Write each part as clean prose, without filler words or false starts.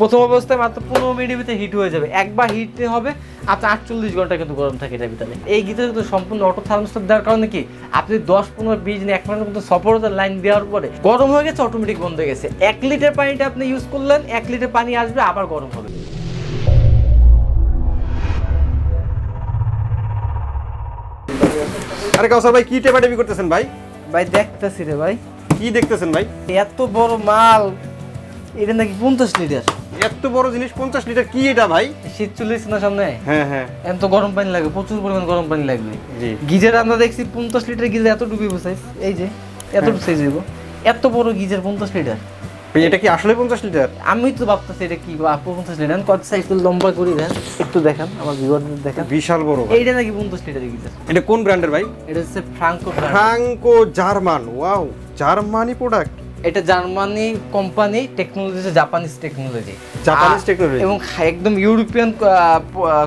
প্রথম অবস্থায় মাত্র 15 মিনিটের ভিতরে হিট হয়ে যাবে। একবার হিট হবে আপনার 48 ঘন্টা কিন্তু গরম থাকে এটার ভিতরে। এই গিজার কিন্তু সম্পূর্ণ অটো থার্মোস্ট্যাট দেওয়ার কারণে কি আপনি 10, 15, 20 দিন 1 মাসের মতো সফরতার লাইন দেওয়ার পরে গরম হয়ে গেছে, অটোমেটিক বন্ধ হয়ে গেছে। 1 লিটার পানিটা আপনি ইউজ করলেন, 1 লিটার পানি আসবে আবার গরম হবে। আরে কাউসার ভাই কি টেপাটেপি করতেছেন ভাই? ভাই দেখতেছি রে ভাই। কি দেখতেছেন ভাই? এত বড় মাল, এটা নাকি 50 লিটার। এত বড় জিনিস 50 লিটার, কি এটা ভাই? শীত চলেছে না সামনে? হ্যাঁ হ্যাঁ, এত গরম পানি লাগবে, প্রচুর পরিমাণ গরম পানি লাগবে। জি গিজার আমরা দেখছি 50 লিটার গিজার এতটুকু সাইজ, এই যে এতটুকু সাইজ হইব। এত বড় গিজার 50 লিটার। ভাই এটা কি আসলে 50 লিটার? আমি তো ভাবতেছি এটা কি 50 লিটার। কত সাইজ লম্বা করে দেন একটু দেখান, আমার ভিউয়ারদের দেখান। বিশাল বড় ভাই। এইটা নাকি 50 লিটার গিজার। এটা কোন ব্র্যান্ডের ভাই? এটা হচ্ছে Franco. Franco German. Wow, Germany product. এটা Germany company, technology Japanese technology. Japanese technology এবং একদম ইউরোপিয়ান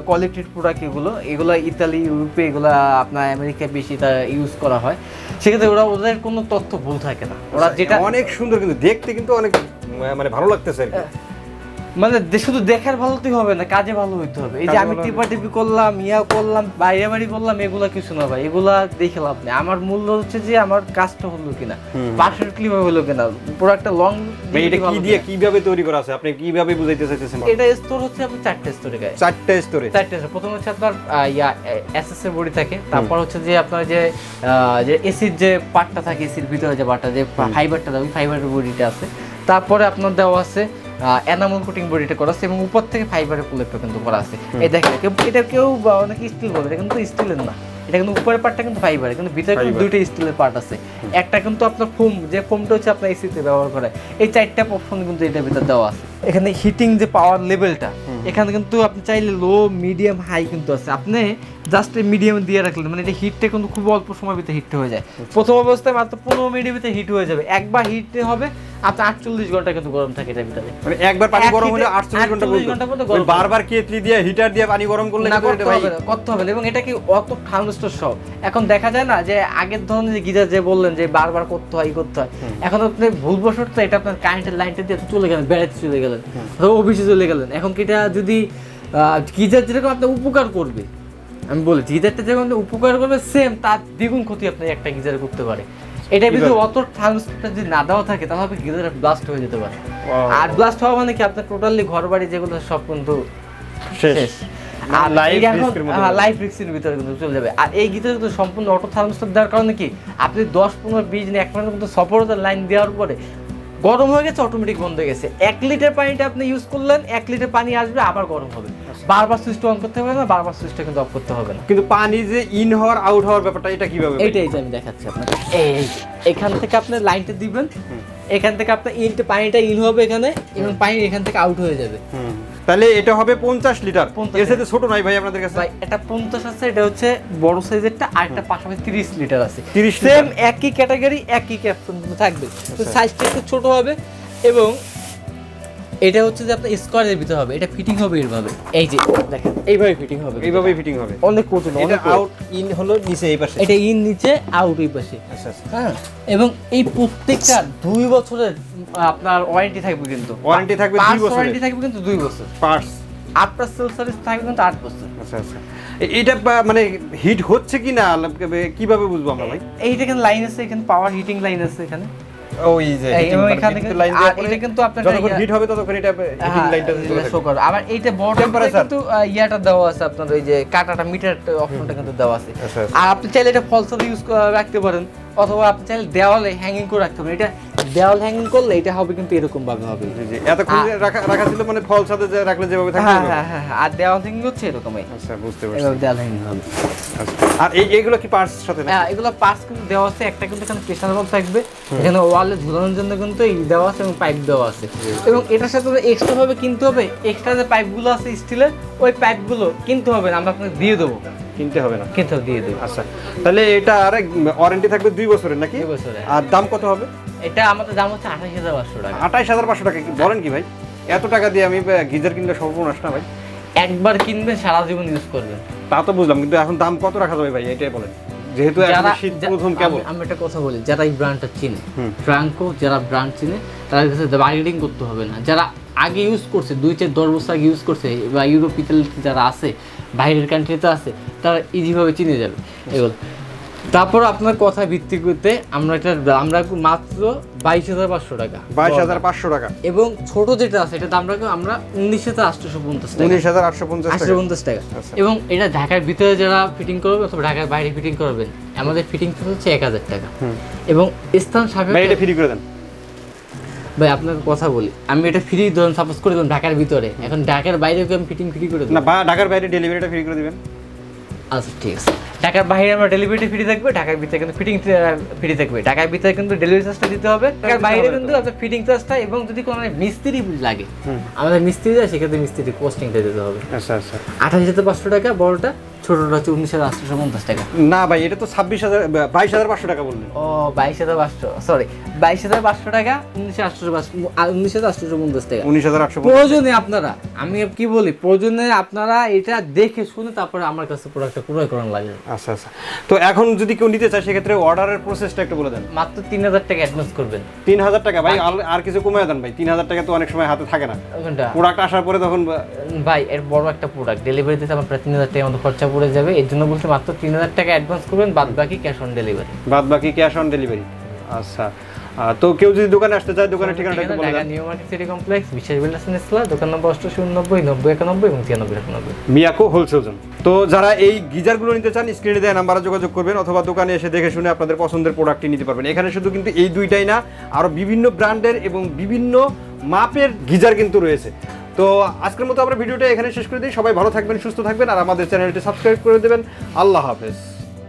কোয়ালিটির প্রোডাক্ট এগুলো। এগুলো ইতালি, ইউরোপে, এগুলো আপনার আমেরিকায় বেশি তা ইউজ করা হয়। সেক্ষেত্রে ওদের কোনো তথ্য ভুল থাকে না। ওরা যেটা অনেক সুন্দর, কিন্তু দেখতে কিন্তু অনেক মানে ভালো লাগতেছে আর কি। মানে শুধু দেখার ভালোতেই হবে না, কাজে ভালো হইতে হবে। এই যে আমি টিপাটিপি করলাম, ইয়া করলাম, বাইরে বাড়ি করলাম, এগুলা কিছু না ভাই। এগুলা দেখে লাভ নেই। আমার মূল্য হচ্ছে যে আমার কাজটা হলো কিনা, পারফেক্টলি ভাবে হলো কিনা, প্রোডাক্টটা লং। এটা কি দিয়ে কিভাবে তৈরি করা আছে, আপনি কিভাবে বুঝাইতে চাইতেছেন? এটা স্টোর হচ্ছে আপনার 4টে স্টোরে গায়। 4টে স্টোরে। প্রথম হচ্ছে আপনার এসএস এর বডি থাকে, তারপর হচ্ছে যে আপনার যে এসির যে পার্টটা থাকে, এসির ভিতরে যে পার্টটা, যে ফাইবারটা দেওয়া, ওই ফাইবারের বডিটা আছে। তারপরে আপনার দেওয়া আছে এনামেল কোটিং বডিটা করা আছে, এবং উপর থেকে ফাইবারের প্রলেপটা কিন্তু করা আছে। এই দেখেন, এটা কেউ অনেকে স্টিল বলে, এটা কিন্তু স্টিলের না। এটা কিন্তু উপরের পার্টটা কিন্তু ফাইবার, কিন্তু ভিতরে কিন্তু দুইটা স্টিলের পার্ট আছে। একটা কিন্তু আপনার ফোম, যে ফোমটা হচ্ছে আপনার এসিতে ব্যবহার করে। এই 4টা অপশন কিন্তু এটার ভিতরে দেওয়া আছে। এখানে হিটিং যে পাওয়ার লেভেলটা, এখানে কিন্তু আপনি চাইলে লো, মিডিয়াম, হাই কিন্তু আছে। আপনি জাস্ট মিডিয়াম দিয়ে রাখলেন, মানে এটা হিটটা কিন্তু খুব অল্প সময়ের ভিতরে হিট হয়ে যায়। প্রথম অবস্থায় মাত্র 15 মিনিটের ভিতরে হিট হয়ে যাবে। একবার হিট হবে আপনার 48 ঘন্টা কিন্তু গরম থাকে এটার ভিতরে। মানে একবার পানি গরম হলে 48 ঘন্টা পর্যন্ত বারবার কেটলি দিয়ে, হিটার দিয়ে পানি গরম করলে না করতে হবে না। এবং এটা কি অত থার্মোস্ট্যাট সব। এখন দেখা যায় না যে আগের ধরনের যে গিজার যে বললেন যে বারবার করতে হয়, করতে হয়। এখন আপনি ভুলবশত এটা আপনার কারেন্টের লাইনটা দিয়ে চলে গেলেন, বেড়াতে চলে গেলেন, অফিসে চলে গেলেন। এখন কি এটা যদি গিজার যেরকম আপনার উপকার করবে, আমি বলি গিজারটা যেরকম উপকার করবে, সেম তার দ্বিগুণ ক্ষতি আপনি একটা গিজারে করতে পারে। এটার ভিতরে অত থার্মোস্ট্যাট যদি না দেওয়া থাকে, তাহলে গিজারে ব্লাস্ট হয়ে যেতে পারে। আর ব্লাস্ট হওয়া মানে কি আপনার টোটালি ঘর বাড়ি যেগুলো সব কিন্তু শেষ। আর লাইফ রিস্কের ভিতরে কিন্তু চলে যাবে। আর এই গিজার কিন্তু সম্পূর্ণ অটো থার্মোস্ট্যাট দেওয়ার কারণে কি আপনি 10, 15, 20 দিন 1 মাসের মতো সফরতার লাইন দেওয়ার পরে গরম হয়ে গেছে, অটোমেটিক বন্ধ হয়ে গেছে। 1 লিটার পানিটা আপনি ইউজ করলেন, 1 লিটার পানি আসবে আবার গরম হবে। বারবার সুইচটা অন করতে হবে না, বারবার সুইচটা কিন্তু অফ করতে হবে না। কিন্তু পানি যে ইন হওয়ার আউট হওয়ার ব্যাপারটা, এটা কিভাবে? এইটাই যে আমি দেখাচ্ছি আপনাকে। এখান থেকে আপনি লাইনটা দিবেন, এখান থেকে আপনার পানিটা ইন হবে এখানে, এবং পানি এখান থেকে আউট হয়ে যাবে। তাহলে এটা হবে 50 লিটার। এর সাথে ছোট নাই ভাই আপনাদের কাছে? ভাই এটা 50 আছে, এটা হচ্ছে বড় সাইজেরটা। আর একটা পাশাপাশি 30 লিটার আছে। 30 সেম একই ক্যাটাগরি, একই ক্যাপসুল থাকবে, তো সাইজটা একটু ছোট হবে। এবং এটা হচ্ছে যে আপনার স্কোয়ারের ভিতরে হবে। এটা ফিটিং হবে এইভাবে, এই যে দেখেন এইভাবে ফিটিং হবে, এইভাবেই ফিটিং হবে। অনেক কঠিন। এটা আউট ইন হলো নিচে, এই পাশে। এটা ইন নিচে, আউট এই পাশে। আচ্ছা আচ্ছা। হ্যাঁ, এবং এই প্রত্যেকটা 2 বছরের আপনার ওয়ারেন্টি থাকবে। কিন্তু ওয়ারেন্টি থাকবে 2 বছর। ওয়ারেন্টি থাকবে কিন্তু 2 বছর। পার্টস আফটার সেল সার্ভিস থাকবে কিন্তু 8 বছর। আচ্ছা আচ্ছা। এটা মানে হিট হচ্ছে কি না কিভাবে বুঝবো আমরা ভাই? এইটা এখানে লাইন আছে, এখানে পাওয়ার হিটিং লাইন আছে এখানে। ওই যে এখানে লাইন দেওয়া পরে এটা কিন্তু আপনার যতক্ষণ হিট হবে ততক্ষণ এটা হিটিং লাইনটা শো করবে। আবার এইটা বড় টেম্পারেচার কিন্তু ইয়াটা দেওয়া আছে আপনার, ওই যে কাটাটা মিটার অপশনটা কিন্তু দেওয়া আছে। আর আপনি চাইলে এটা ফলস ইউজ রাখতে পারেন, অথবা আপনি চাইলে দেওয়ালে হ্যাঙ্গিং করে রাখতে পারেন। এটা দেওয়াল হ্যাঙ্গিং করলে এটা হবে কিন্তু এরকম ভাবে হবে। এতক্ষণ রাখা ছিল মানে ফল সাথে যে রাখলে যেভাবে থাকে। হ্যাঁ হ্যাঁ, আর দেওয়াল হ্যাঙ্গিং হচ্ছে এরকমই। আচ্ছা, বুঝতে পারছি। এভাবে দেওয়াল হ্যাঙ্গিং হবে। আচ্ছা, আর এইগুলো কি পার্টস সাথে না? হ্যাঁ, এগুলো পার্টস কিন্তু দেওয়া আছে। একটা কিন্তু এখানে প্রেসার বল থাকবে, এখানে ওয়ালে ঝুলানোর জন্য কিন্তু এই দেওয়া আছে, এবং পাইপ দেওয়া আছে। এবং এটার সাথে এক্সট্রা ভাবে কিনতে হবে। এক্সট্রা যে পাইপগুলো আছে স্টিলের, ওই পাইপগুলো কিনতে হবে না, আমরা আপনাকে দিয়ে দেবো। কিনতে হবে না, কিনতে দিয়ে দেবো। আচ্ছা, তাহলে এটা আর ওয়ারেন্টি থাকবে 2 বছরের নাকি? 2 বছরের। আর দাম কত হবে? এটা আমাদের দাম হচ্ছে 28,500 টাকা। 28,500 টাকা? বলেন কি ভাই, এত টাকা দিয়ে আমি গিজার কিনলে সর্বনাশ না ভাই? একবার কিনবেন, সারা জীবন ইউজ করবেন। তা তো বুঝলাম, কিন্তু এখন দাম কত রাখা যাবে ভাই, এটাই বলেন। যেহেতু এখন শীত প্রথম কেবল। আমি একটা কথা বলি, যারা এই ব্র্যান্ডটা চিনে, ফ্র্যাঙ্কো, যারা ব্র্যান্ড চিনে, তাদের কাছে বার্গেনিং করতে হবে না। যারা আগে ইউজ করছে 2-4-10 বছর আগে ইউজ করছে বা ইউরোপ ইতালি যারা আছে বাইরের কান্ট্রিতে আছে তারা ইজিভাবে চিনে যাবে এগুলো। তারপর আপনার কথা ভিত্তি করতে আমরা মাত্র 22,500 টাকা, 22,500 টাকা। এবং ছোট যেটা আছে এটা দাম রাখবো আমরা 19,850 টাকা, 19,850 টাকা। এবং এটা ঢাকার ভিতরে যারা ফিটিং করবে অথবা ঢাকার বাইরে ফিটিং করবেন আমাদের ফিটিং হচ্ছে 1,000 টাকা। এবং স্থান সাপেক্ষে এটা ফ্রি করে দেন ভাই। আপনাকে কথা বলি, আমি এটা ফ্রি ধরুন সাপোজ করে দিলাম ঢাকার ভিতরে, এখন ঢাকার বাইরে আমি ফিটিং ফ্রি করে দেব না, ঢাকার বাইরে ডেলিভারিটা ফ্রি করে দিবেন। আচ্ছা ঠিক আছে, ঢাকার বাইরে আমরা ডেলিভারি ফ্রি থাকবে, ঢাকার ভিতরে কিন্তু ফিটিং ফ্রি থাকবে। ঢাকার ভিতরে কিন্তু ডেলিভারি চার্জটা দিতে হবে, ঢাকার বাইরে কিন্তু আপনার ফিটিং চার্জটা, এবং যদি কোনো মিস্ত্রি লাগে আমাদের মিস্ত্রি যায় সেক্ষেত্রে মিস্ত্রি কস্টিংটা দিতে হবে। আচ্ছা আচ্ছা, 28,500 টাকা বড়টা, ছোটটা হচ্ছে 19,850 টাকা। না ভাই এটা তো 22,500 টাকা বললেন। ও 22,500, সরি 22,500 টাকা, 19,850 টাকা। 19,850। প্রয়োজনে আপনারা, আমি কি বলি, প্রয়োজনে আপনারা এটা দেখে শুনে তারপরে আমার কাছে প্রোডাক্টটা ক্রয় করার লাগে। আচ্ছা আচ্ছা, তো এখন যদি কেউ নিতে চায় সেক্ষেত্রে অর্ডারের প্রসেসটা একটু বলে দেন। মাত্র 3,000 টাকা অ্যাডভান্স করবেন। 3,000 টাকা ভাই, আর কিছু কমিয়ে দেন ভাই। 3,000 টাকা তো অনেক সময় হাতে থাকে না, প্রোডাক্ট আসার পরে তখন ভাই এর বড় একটা প্রোডাক্ট ডেলিভারি দিতে আমার প্রায় 3,000 টাকার মতো খরচা পড়ে যাবে। এর জন্য বলতে মাত্র 3,000 টাকা অ্যাডভান্স করবেন, বাদ বাকি ক্যাশ অন ডেলিভারি। আচ্ছা, তো কেউ যদি দোকানে আসতে চায় দোকানের ঠিকানাটা একটু বলে দেন। নিউ মার্কেট সিটি কমপ্লেক্স, বিশ্বাস বিল্ডার্স ইসলা, দোকান নম্বর 8890 9091 এবং 9391। Miyako wholesale zone. তো যারা এই গিজারগুলো নিতে চান স্ক্রিনে দেওয়া নাম্বারে যোগাযোগ করবেন, অথবা দোকানে এসে দেখে শুনে আপনাদের পছন্দের প্রোডাক্টটি নিতে পারবেন। এখানে শুধু কিন্তু এই দুইটাই না, আরো বিভিন্ন ব্র্যান্ডের এবং বিভিন্ন মাপের গিজার কিন্তু রয়েছে। তো আজকের মতো আমরা ভিডিওটা এখানে শেষ করে দিই। সবাই ভালো থাকবেন, সুস্থ থাকবেন, আর আমাদের চ্যানেলটি সাবস্ক্রাইব করে দেবেন। আল্লাহ হাফেজ।